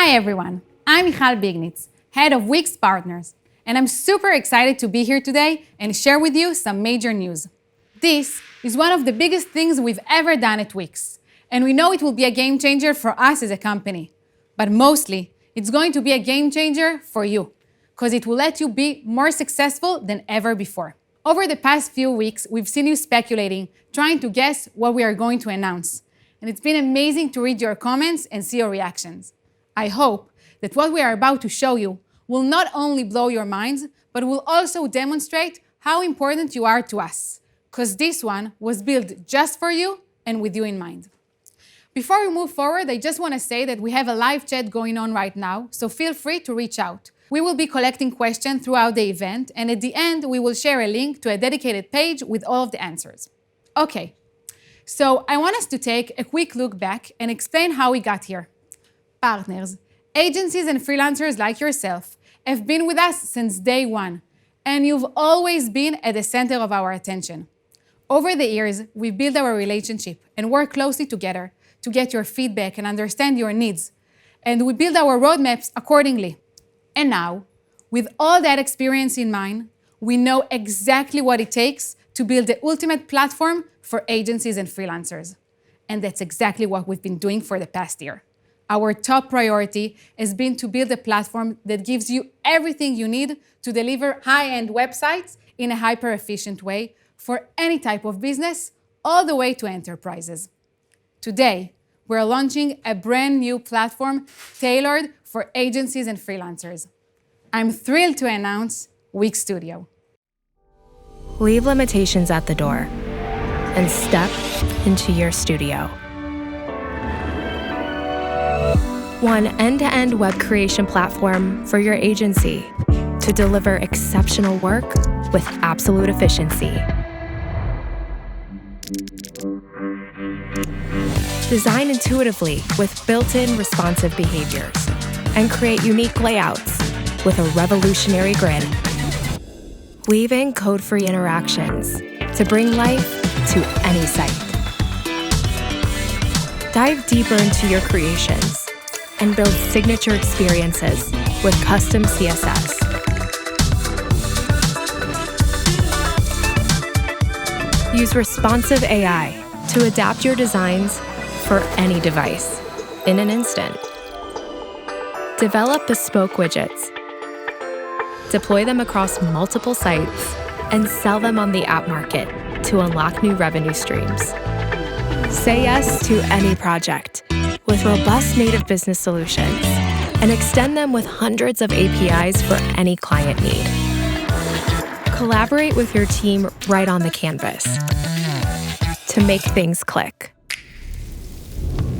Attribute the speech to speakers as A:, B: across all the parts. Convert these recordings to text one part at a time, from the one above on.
A: Hi everyone, I'm Michal Bignitz, head of Wix Partners, and I'm super excited to be here today and share with you some major news. This is one of the biggest things we've ever done at Wix, and we know it will be a game changer for us as a company. But mostly, it's going to be a game changer for you, because it will let you be more successful than ever before. Over the past few weeks, we've seen you speculating, trying to guess what we are going to announce. And it's been amazing to read your comments and see your reactions. I hope that what we are about to show you will not only blow your minds, but will also demonstrate how important you are to us, because this one was built just for you and with you in mind. Before we move forward, I just want to say that we have a live chat going on right now, so feel free to reach out. We will be collecting questions throughout the event, and at the end, we will share a link to a dedicated page with all of the answers. Okay, so I want us to take a quick look back and explain how we got here. Partners, agencies and freelancers like yourself have been with us since day one, and you've always been at the center of our attention. Over the years, we built our relationship and worked closely together to get your feedback and understand your needs, and we build our roadmaps accordingly. And now, with all that experience in mind, we know exactly what it takes to build the ultimate platform for agencies and freelancers. And that's exactly what we've been doing for the past year. Our top priority has been to build a platform that gives you everything you need to deliver high-end websites in a hyper-efficient way for any type of business, all the way to enterprises. Today, we're launching a brand new platform tailored for agencies and freelancers. I'm thrilled to announce Wix Studio.
B: Leave limitations at the door and step into your studio. One end-to-end web creation platform for your agency to deliver exceptional work with absolute efficiency. Design intuitively with built-in responsive behaviors and create unique layouts with a revolutionary grid. Weave in code-free interactions to bring life to any site. Dive deeper into your creations and build signature experiences with custom CSS. Use responsive AI to adapt your designs for any device in an instant. Develop bespoke widgets. Deploy them across multiple sites and sell them on the app market to unlock new revenue streams. Say yes to any project with robust native business solutions and extend them with hundreds of APIs for any client need. Collaborate with your team right on the canvas to make things click.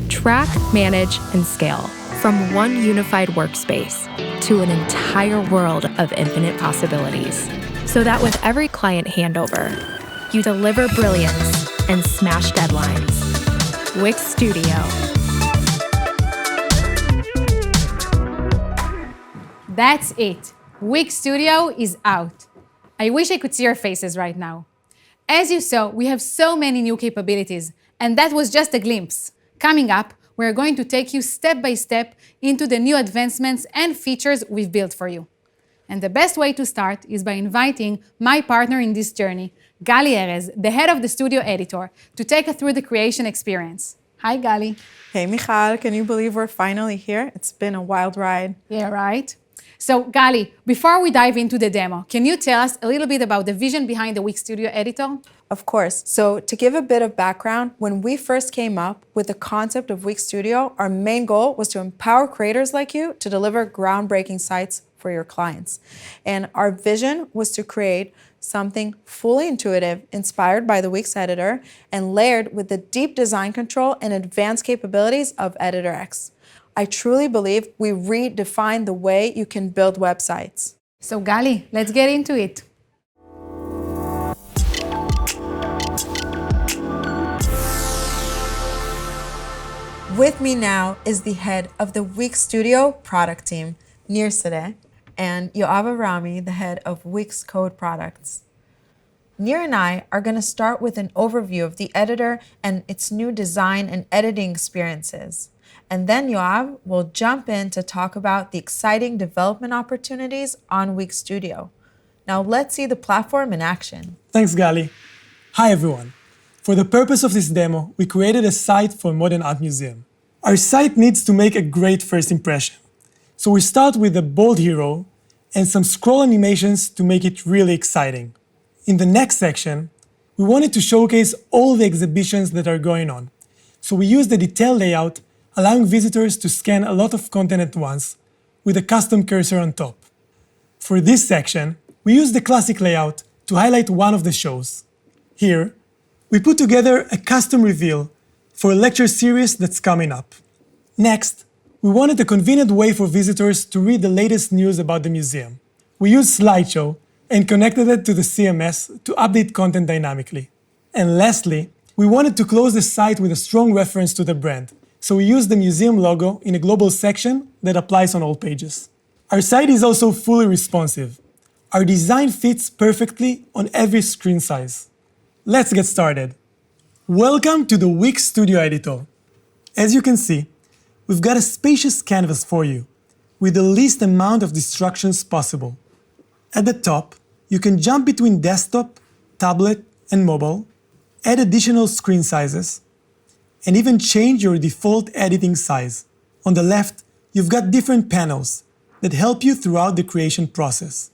B: Track, manage, and scale from one unified workspace to an entire world of infinite possibilities, so that with every client handover, you deliver brilliance and smash deadlines. Wix Studio.
A: That's it. Wix Studio is out. I wish I could see your faces right now. As you saw, we have so many new capabilities, and that was just a glimpse. Coming up, we're going to take you step by step into the new advancements and features we've built for you. And the best way to start is by inviting my partner in this journey, Gali Erez, the head of the studio editor, to take us through the creation experience. Hi, Gali.
C: Hey, Michal, can you believe we're finally here? It's been a wild ride.
A: Yeah, right? So, Gali, before we dive into the demo, can you tell us a little bit about the vision behind the Wix Studio Editor?
C: Of course. So to give a bit of background, when we first came up with the concept of Wix Studio, our main goal was to empower creators like you to deliver groundbreaking sites for your clients. And our vision was to create something fully intuitive, inspired by the Wix editor, and layered with the deep design control and advanced capabilities of Editor X. I truly believe we redefined the way you can build websites.
A: So Gali, let's get into it.
C: With me now is the head of the Wix Studio product team, Nir Sadeh, and Yoav Arami, the head of Wix Code products. Nir and I are going to start with an overview of the editor and its new design and editing experiences. And then Yoav will jump in to talk about the exciting development opportunities on Wix Studio. Now let's see the platform in action.
D: Thanks, Gali. Hi, everyone. For the purpose of this demo, we created a site for a modern art museum. Our site needs to make a great first impression. So we start with a bold hero and some scroll animations to make it really exciting. In the next section, we wanted to showcase all the exhibitions that are going on. So we used the detailed layout, allowing visitors to scan a lot of content at once with a custom cursor on top. For this section, we used the classic layout to highlight one of the shows. Here, we put together a custom reveal for a lecture series that's coming up. Next, we wanted a convenient way for visitors to read the latest news about the museum. We used Slideshow and connected it to the CMS to update content dynamically. And lastly, we wanted to close the site with a strong reference to the brand, so we used the museum logo in a global section that applies on all pages. Our site is also fully responsive. Our design fits perfectly on every screen size. Let's get started. Welcome to the Wix Studio Editor. As you can see, we've got a spacious canvas for you, with the least amount of distractions possible. At the top, you can jump between desktop, tablet, and mobile, add additional screen sizes, and even change your default editing size. On the left, you've got different panels that help you throughout the creation process.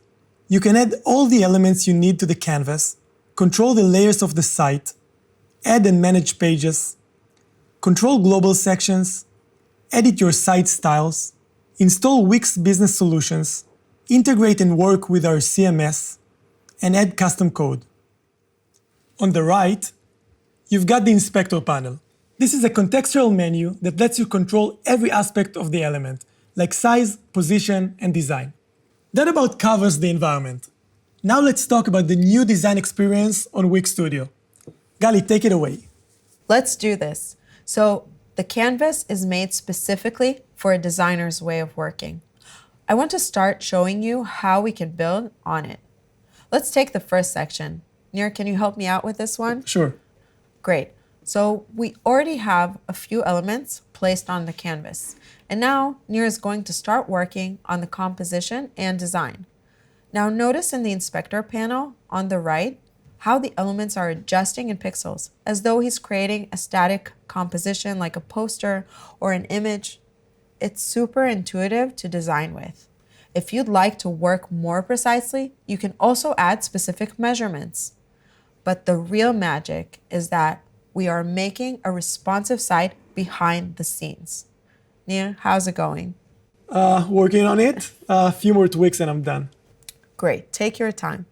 D: You can add all the elements you need to the canvas, control the layers of the site, add and manage pages, control global sections, edit your site styles, install Wix Business Solutions, integrate and work with our CMS, and add custom code. On the right, you've got the Inspector panel. This is a contextual menu that lets you control every aspect of the element, like size, position, and design. That about covers the environment. Now let's talk about the new design experience on Wix Studio. Gali, take it away.
C: Let's do this. So the canvas is made specifically for a designer's way of working. I want to start showing you how we can build on it. Let's take the first section. Nir, can you help me out with this one?
D: Sure.
C: Great. So we already have a few elements placed on the canvas. And now Nir is going to start working on the composition and design. Now notice in the Inspector panel on the right how the elements are adjusting in pixels, as though he's creating a static composition like a poster or an image. It's super intuitive to design with. If you'd like to work more precisely, you can also add specific measurements. But the real magic is that we are making a responsive site behind the scenes. Nir, how's it going?
D: Working on it. A few more tweaks and I'm done.
C: Great, take your time.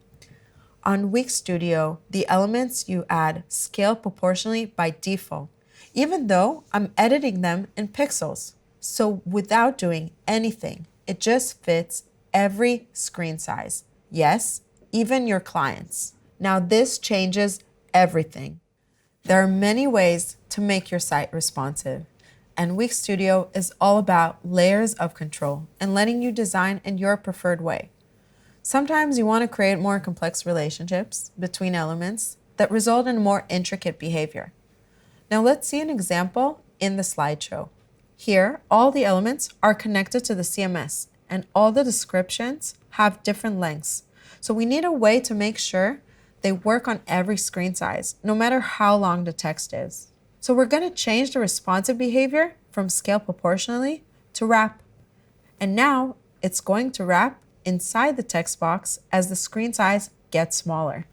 C: On Wix Studio, the elements you add scale proportionally by default, even though I'm editing them in pixels. So without doing anything, it just fits every screen size. Yes, even your clients. Now this changes everything. There are many ways to make your site responsive, and Wix Studio is all about layers of control and letting you design in your preferred way. Sometimes you want to create more complex relationships between elements that result in more intricate behavior. Now let's see an example in the slideshow. Here, all the elements are connected to the CMS, and all the descriptions have different lengths. So we need a way to make sure they work on every screen size, no matter how long the text is. So we're going to change the responsive behavior from scale proportionally to wrap. And now it's going to wrap inside the text box as the screen size gets smaller.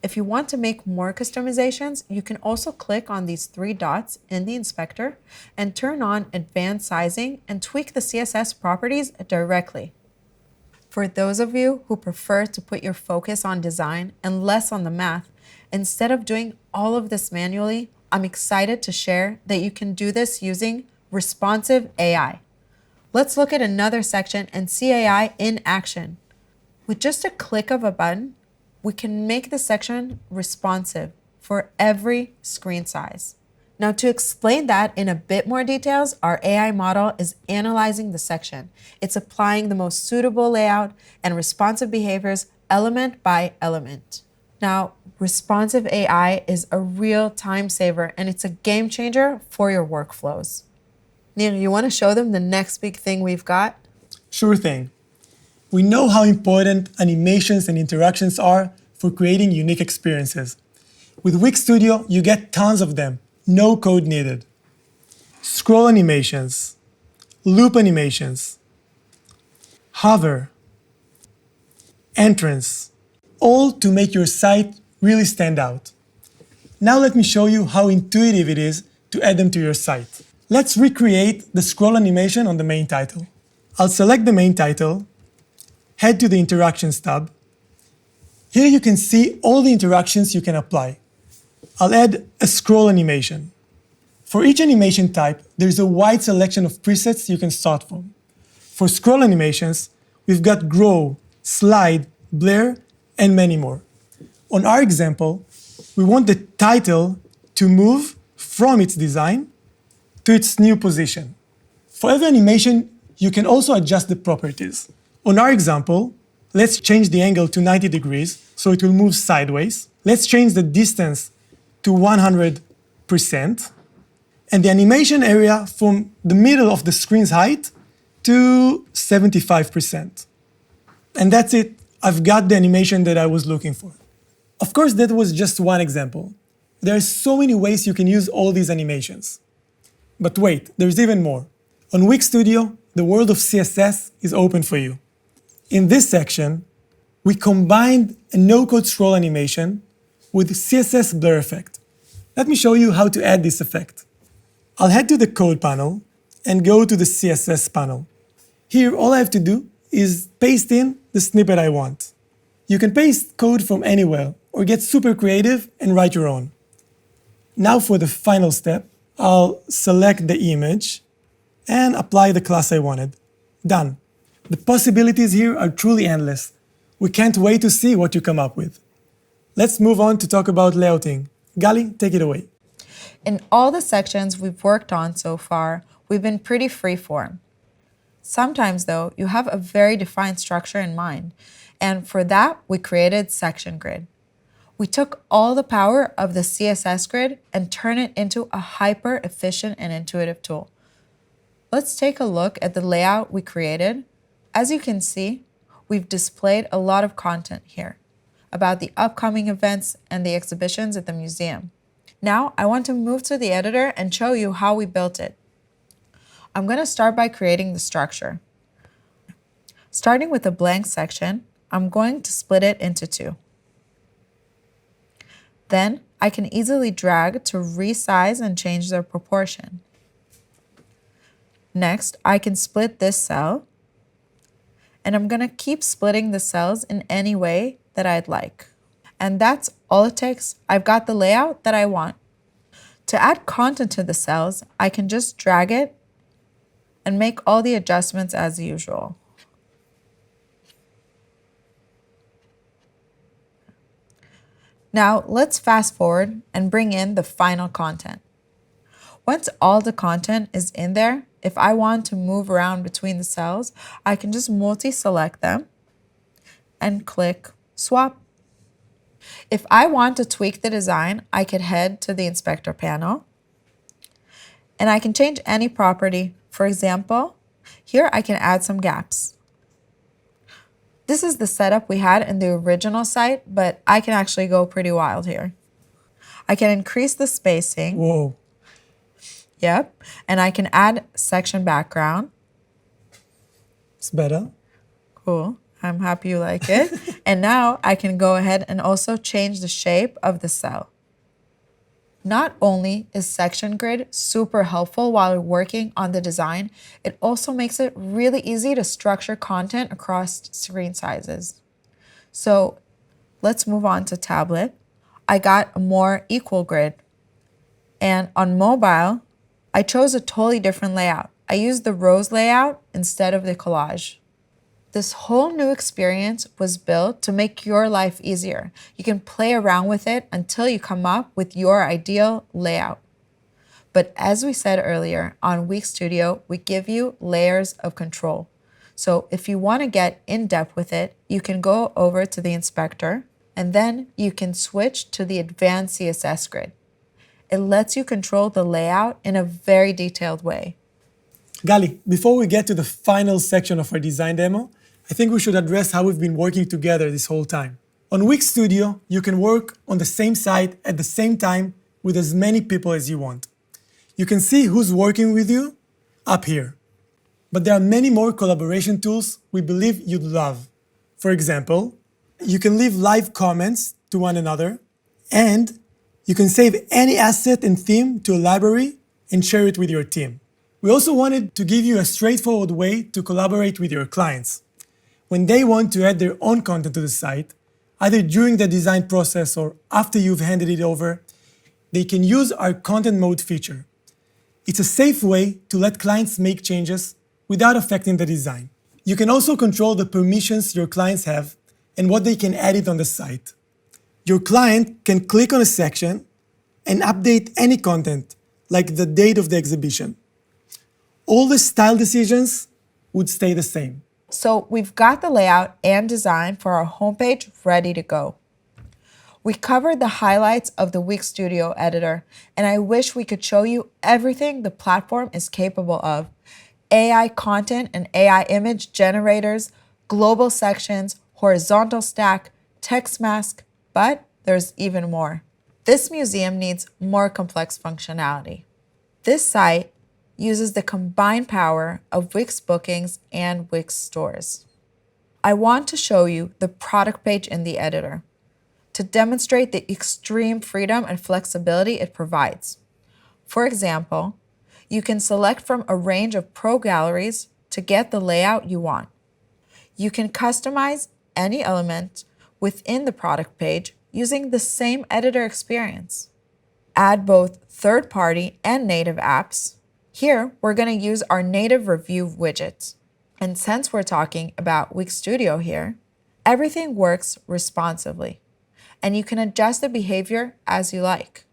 C: If you want to make more customizations, you can also click on these three dots in the inspector and turn on advanced sizing and tweak the CSS properties directly. For those of you who prefer to put your focus on design and less on the math, instead of doing all of this manually, I'm excited to share that you can do this using responsive AI. Let's look at another section and see AI in action. With just a click of a button, we can make the section responsive for every screen size. Now to explain that in a bit more details, our AI model is analyzing the section. It's applying the most suitable layout and responsive behaviors element by element. Now, responsive AI is a real time saver and it's a game changer for your workflows. Nir, you want to show them the next big thing we've got?
D: Sure thing. We know how important animations and interactions are for creating unique experiences. With Wix Studio, you get tons of them, no code needed. Scroll animations, loop animations, hover, entrance, all to make your site really stand out. Now let me show you how intuitive it is to add them to your site. Let's recreate the scroll animation on the main title. I'll select the main title, head to the Interactions tab. Here you can see all the interactions you can apply. I'll add a scroll animation. For each animation type, there's a wide selection of presets you can start from. For scroll animations, we've got grow, slide, blur, and many more. On our example, we want the title to move from its design to its new position. For every animation, you can also adjust the properties. On our example, let's change the angle to 90 degrees so it will move sideways. Let's change the distance to 100%, and the animation area from the middle of the screen's height to 75%. And that's it. I've got the animation that I was looking for. Of course, that was just one example. There are so many ways you can use all these animations. But wait, there's even more. On Wix Studio, the world of CSS is open for you. In this section, we combined a no-code scroll animation with CSS blur effect. Let me show you how to add this effect. I'll head to the code panel and go to the CSS panel. Here, all I have to do is paste in the snippet I want. You can paste code from anywhere or get super creative and write your own. Now for the final step, I'll select the image and apply the class I wanted. Done. The possibilities here are truly endless. We can't wait to see what you come up with. Let's move on to talk about layouting. Gali, take it away.
C: In all the sections we've worked on so far, we've been pretty freeform. Sometimes, though, you have a very defined structure in mind, and for that, we created Section Grid. We took all the power of the CSS grid and turned it into a hyper-efficient and intuitive tool. Let's take a look at the layout we created. As you can see, we've displayed a lot of content here about the upcoming events and the exhibitions at the museum. Now, I want to move to the editor and show you how we built it. I'm going to start by creating the structure. Starting with a blank section, I'm going to split it into two. Then, I can easily drag to resize and change their proportion. Next, I can split this cell, and I'm going to keep splitting the cells in any way that I'd like. And that's all it takes. I've got the layout that I want. To add content to the cells, I can just drag it and make all the adjustments as usual. Now, let's fast forward and bring in the final content. Once all the content is in there, if I want to move around between the cells, I can just multi-select them and click Swap. If I want to tweak the design, I could head to the inspector panel and I can change any property. For example, here I can add some gaps. This is the setup we had in the original site, but I can actually go pretty wild here. I can increase the spacing.
D: Whoa.
C: Yep. And I can add section background.
D: It's better.
C: Cool. I'm happy you like it. And now I can go ahead and also change the shape of the cell. Not only is Section Grid super helpful while working on the design, it also makes it really easy to structure content across screen sizes. So let's move on to tablet. I got a more equal grid. And on mobile, I chose a totally different layout. I used the rows layout instead of the collage. This whole new experience was built to make your life easier. You can play around with it until you come up with your ideal layout. But as we said earlier, on Wix Studio, we give you layers of control. So if you want to get in depth with it, you can go over to the inspector and then you can switch to the advanced CSS grid. It lets you control the layout in a very detailed way.
D: Gali, before we get to the final section of our design demo, I think we should address how we've been working together this whole time. On Wix Studio, you can work on the same site at the same time with as many people as you want. You can see who's working with you up here. But there are many more collaboration tools we believe you'd love. For example, you can leave live comments to one another, and you can save any asset and theme to a library and share it with your team. We also wanted to give you a straightforward way to collaborate with your clients. When they want to add their own content to the site, either during the design process or after you've handed it over, they can use our content mode feature. It's a safe way to let clients make changes without affecting the design. You can also control the permissions your clients have and what they can edit on the site. Your client can click on a section and update any content, like the date of the exhibition. All the style decisions would stay the same.
C: So we've got the layout and design for our homepage ready to go. We covered the highlights of the Wix Studio editor, and I wish we could show you everything the platform is capable of. AI content and AI image generators, global sections, horizontal stack, text mask, but there's even more. This museum needs more complex functionality. This site uses the combined power of Wix bookings and Wix stores. I want to show you the product page in the editor to demonstrate the extreme freedom and flexibility it provides. For example, you can select from a range of pro galleries to get the layout you want. You can customize any element within the product page using the same editor experience. Add both third-party and native apps. Here, we're going to use our native review widget. And since we're talking about Wix Studio here, everything works responsively, and you can adjust the behavior as you like.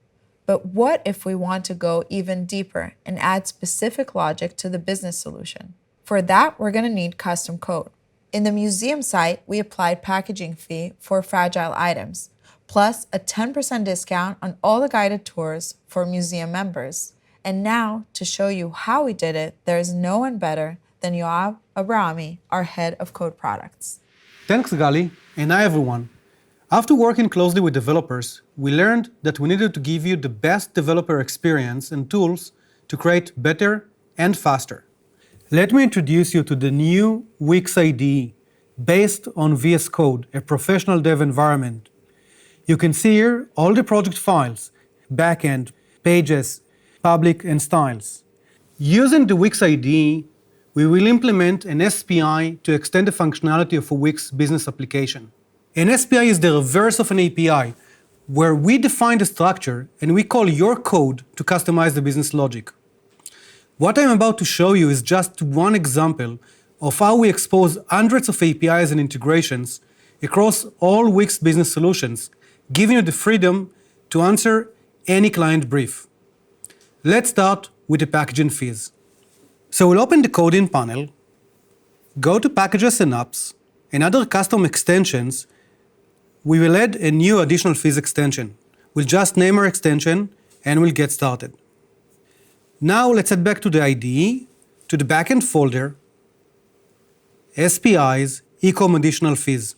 C: But what if we want to go even deeper and add specific logic to the business solution? For that, we're going to need custom code. In the museum site, we applied packaging fee for fragile items, plus a 10% discount on all the guided tours for museum members. And now, to show you how we did it, there's no one better than Yoav Abrahami, our head of code products.
E: Thanks, Gali, and hi everyone. After working closely with developers, we learned that we needed to give you the best developer experience and tools to create better and faster. Let me introduce you to the new Wix IDE, based on VS Code, a professional dev environment. You can see here all the project files, backend, pages, public, and styles. Using the Wix IDE, we will implement an SPI to extend the functionality of a Wix business application. An SPI is the reverse of an API, where we define the structure and we call your code to customize the business logic. What I'm about to show you is just one example of how we expose hundreds of APIs and integrations across all Wix business solutions, giving you the freedom to answer any client brief. Let's start with the packaging fees. So we'll open the coding panel, go to Packages and Apps, and other custom extensions. We will add a new additional fees extension. We'll just name our extension and we'll get started. Now let's head back to the IDE, to the backend folder, SPIs, ecom additional fees.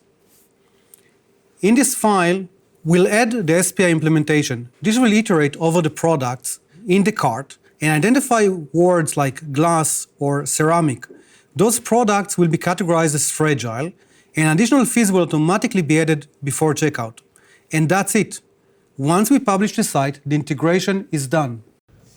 E: In this file, we'll add the SPI implementation. This will iterate over the products in the cart and identify words like glass or ceramic. Those products will be categorized as fragile, and additional fees will automatically be added before checkout. And that's it. Once we publish the site, the integration is done.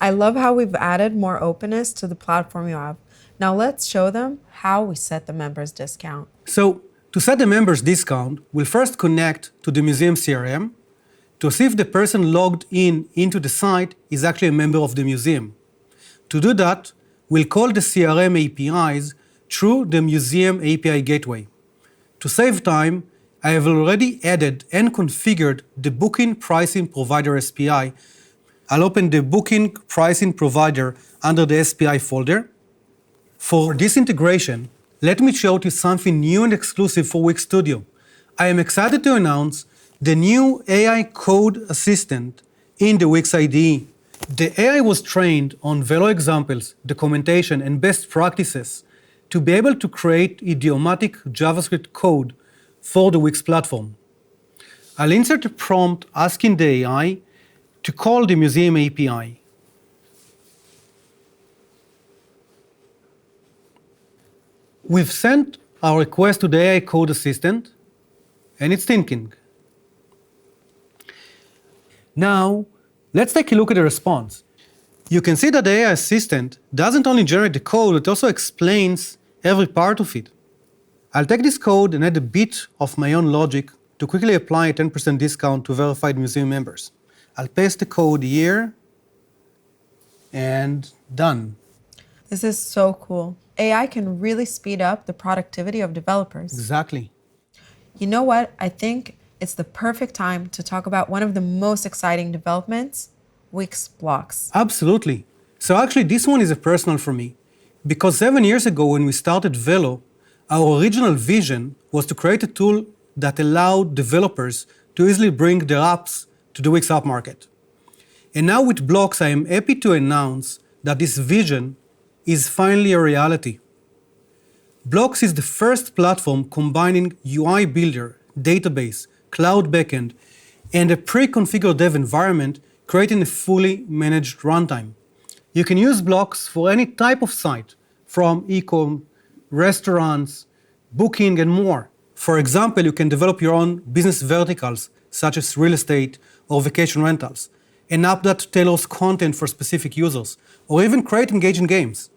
C: I love how we've added more openness to the platform you have. Now let's show them how we set the members discount.
E: So to set the members discount, we'll first connect to the museum CRM to see if the person logged in into the site is actually a member of the museum. To do that, we'll call the CRM APIs through the museum API gateway. To save time, I have already added and configured the Booking Pricing Provider SPI. I'll open the Booking Pricing Provider under the SPI folder. For this integration, let me show you something new and exclusive for Wix Studio. I am excited to announce the new AI code assistant in the Wix IDE. The AI was trained on Velo examples, documentation, and best practices to be able to create idiomatic JavaScript code for the Wix platform. I'll insert a prompt asking the AI to call the museum API. We've sent our request to the AI code assistant, and it's thinking. Now, let's take a look at the response. You can see that the AI assistant doesn't only generate the code, it also explains every part of it. I'll take this code and add a bit of my own logic to quickly apply a 10% discount to verified museum members. I'll paste the code here, and done.
C: This is so cool. AI can really speed up the productivity of developers.
E: Exactly.
C: You know what? I think it's the perfect time to talk about one of the most exciting developments, Wix blocks.
E: Absolutely. So actually, this one is a personal for me, because 7 years ago when we started Velo, our original vision was to create a tool that allowed developers to easily bring their apps to the Wix app market. And now with blocks, I am happy to announce that this vision is finally a reality. Blocks is the first platform combining UI builder, database, cloud backend, and a pre-configured dev environment, creating a fully managed runtime. You can use blocks for any type of site, from e-com, restaurants, booking, and more. For example, you can develop your own business verticals, such as real estate or vacation rentals, an app that tailors content for specific users, or even create engaging games.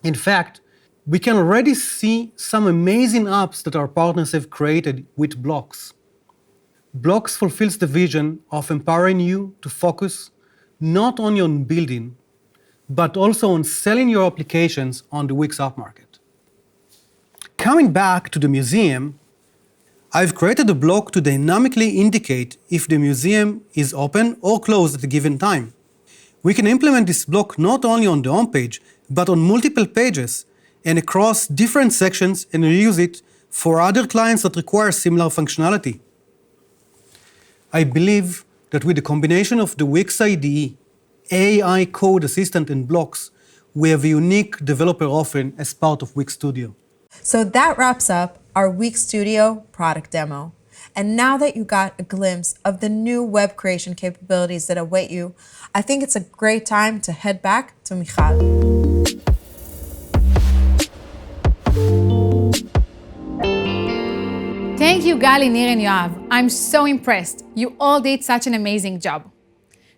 E: In fact, we can already see some amazing apps that our partners have created with blocks. Blocks fulfills the vision of empowering you to focus not only on building, but also on selling your applications on the Wix app market. Coming back to the museum, I've created a block to dynamically indicate if the museum is open or closed at a given time. We can implement this block not only on the homepage, but on multiple pages and across different sections and reuse it for other clients that require similar functionality. I believe that with the combination of the Wix IDE, AI code assistant, and blocks, we have a unique developer offering as part of Wix Studio.
C: So that wraps up our Wix Studio product demo. And now that you got a glimpse of the new web creation capabilities that await you, I think it's a great time to head back to Michal.
A: Thank you, Gali, Nir, and Yoav. I'm so impressed. You all did such an amazing job.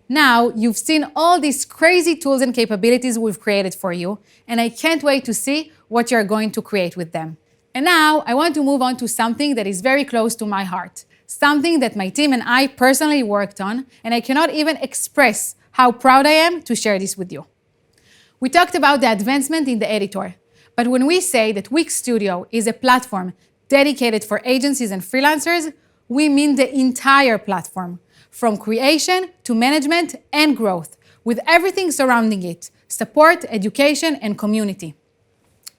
A: Now, you've seen all these crazy tools and capabilities we've created for you, and I can't wait to see what you're going to create with them. And now, I want to move on to something that is very close to my heart, something that my team and I personally worked on, and I cannot even express how proud I am to share this with you. We talked about the advancement in the editor, but when we say that Wix Studio is a platform dedicated for agencies and freelancers, we mean the entire platform, from creation to management and growth, with everything surrounding it, support, education, and community.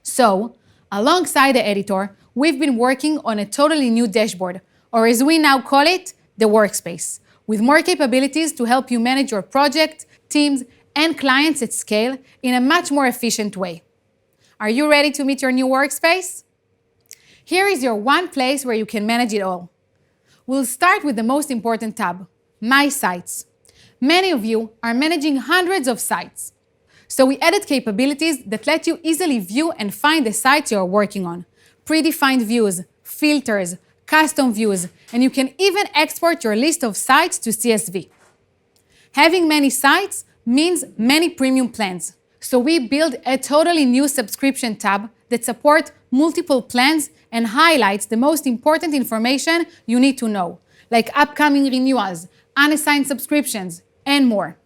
A: So, alongside the editor, we've been working on a totally new dashboard, or as we now call it, the workspace, with more capabilities to help you manage your project, teams, and clients at scale in a much more efficient way. Are you ready to meet your new workspace? Here is your one place where you can manage it all. We'll start with the most important tab, My Sites. Many of you are managing hundreds of sites. So we added capabilities that let you easily view and find the sites you're working on. Predefined views, filters, custom views, and you can even export your list of sites to CSV. Having many sites means many premium plans. So we built a totally new subscription tab that supports multiple plans and highlights the most important information you need to know, like upcoming renewals, unassigned subscriptions, and more.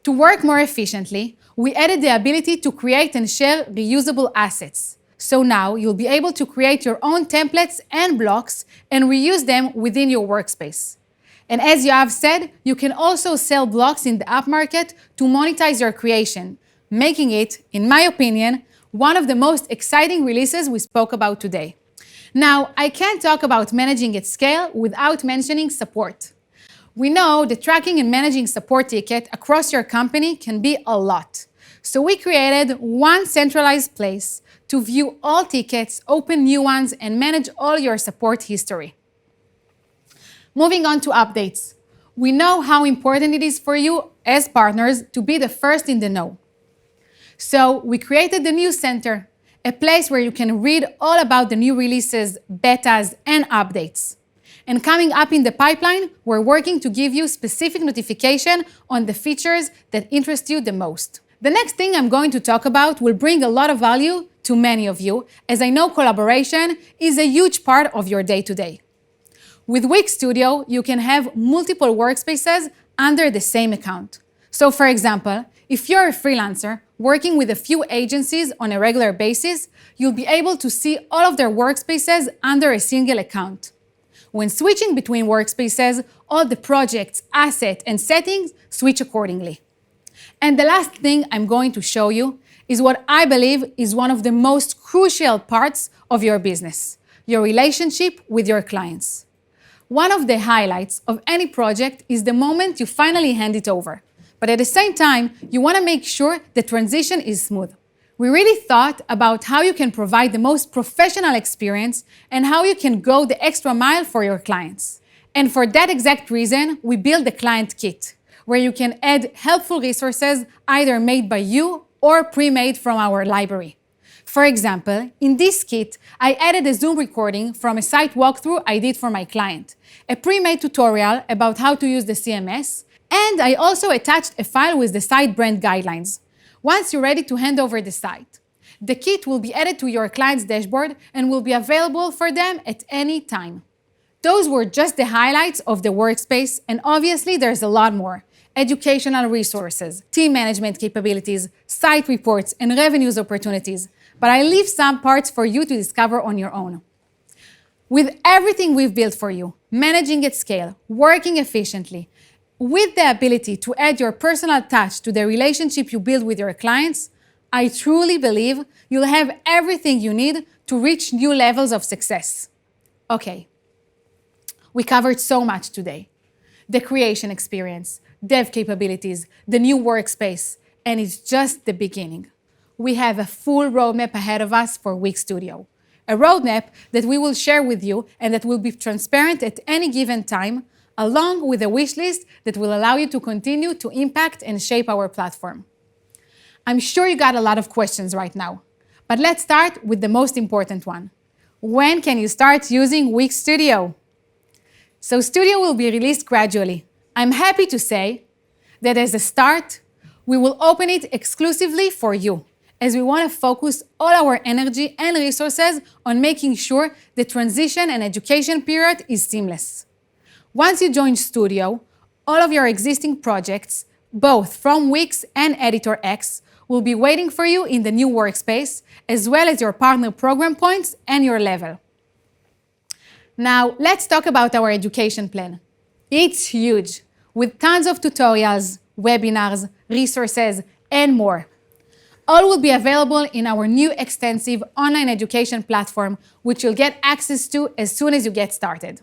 A: To work more efficiently, we added the ability to create and share reusable assets. So now you'll be able to create your own templates and blocks and reuse them within your workspace. And as Yoav said, you can also sell blocks in the app market to monetize your creation, making it, in my opinion, one of the most exciting releases we spoke about today. Now, I can't talk about managing at scale without mentioning support. We know that tracking and managing support tickets across your company can be a lot. So we created one centralized place to view all tickets, open new ones, and manage all your support history. Moving on to updates. We know how important it is for you as partners to be the first in the know. So we created the News Center, a place where you can read all about the new releases, betas, and updates. And coming up in the pipeline, we're working to give you specific notification on the features that interest you the most. The next thing I'm going to talk about will bring a lot of value to many of you, as I know collaboration is a huge part of your day-to-day. With Wix Studio, you can have multiple workspaces under the same account. So for example, if you're a freelancer working with a few agencies on a regular basis, you'll be able to see all of their workspaces under a single account. When switching between workspaces, all the projects, assets, and settings switch accordingly. And the last thing I'm going to show you is what I believe is one of the most crucial parts of your business, your relationship with your clients. One of the highlights of any project is the moment you finally hand it over. But at the same time, you want to make sure the transition is smooth. We really thought about how you can provide the most professional experience and how you can go the extra mile for your clients. And for that exact reason, we built the Client Kit, where you can add helpful resources either made by you or pre-made from our library. For example, in this kit, I added a Zoom recording from a site walkthrough I did for my client, a pre-made tutorial about how to use the CMS, and I also attached a file with the site brand guidelines. Once you're ready to hand over the site, the kit will be added to your client's dashboard and will be available for them at any time. Those were just the highlights of the workspace, and obviously there's a lot more. Educational resources, team management capabilities, site reports, and revenues opportunities. But I leave some parts for you to discover on your own. With everything we've built for you, managing at scale, working efficiently, with the ability to add your personal touch to the relationship you build with your clients, I truly believe you'll have everything you need to reach new levels of success. Okay, we covered so much today. The creation experience, dev capabilities, the new workspace, and it's just the beginning. We have a full roadmap ahead of us for Wix Studio, a roadmap that we will share with you and that will be transparent at any given time, along with a wish list that will allow you to continue to impact and shape our platform. I'm sure you got a lot of questions right now, but let's start with the most important one. When can you start using Wix Studio? So Studio will be released gradually. I'm happy to say that as a start, we will open it exclusively for you, as we want to focus all our energy and resources on making sure the transition and education period is seamless. Once you join Studio, all of your existing projects, both from Wix and Editor X, will be waiting for you in the new workspace, as well as your partner program points and your level. Now, let's talk about our education plan. It's huge, with tons of tutorials, webinars, resources, and more. All will be available in our new extensive online education platform, which you'll get access to as soon as you get started.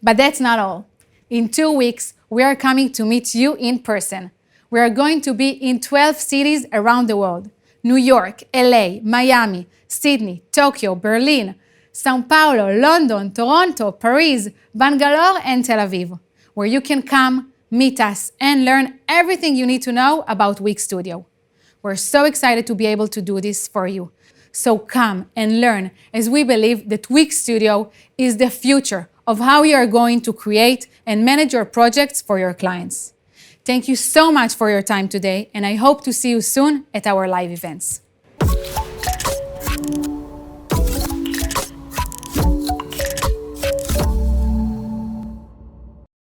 A: But that's not all. In 2 weeks, we are coming to meet you in person. We are going to be in 12 cities around the world: New York, LA, Miami, Sydney, Tokyo, Berlin, São Paulo, London, Toronto, Paris, Bangalore, and Tel Aviv, where you can come, meet us, and learn everything you need to know about Wix Studio. We're so excited to be able to do this for you. So come and learn, as we believe that Wix Studio is the future of how you are going to create and manage your projects for your clients. Thank you so much for your time today, and I hope to see you soon at our live events.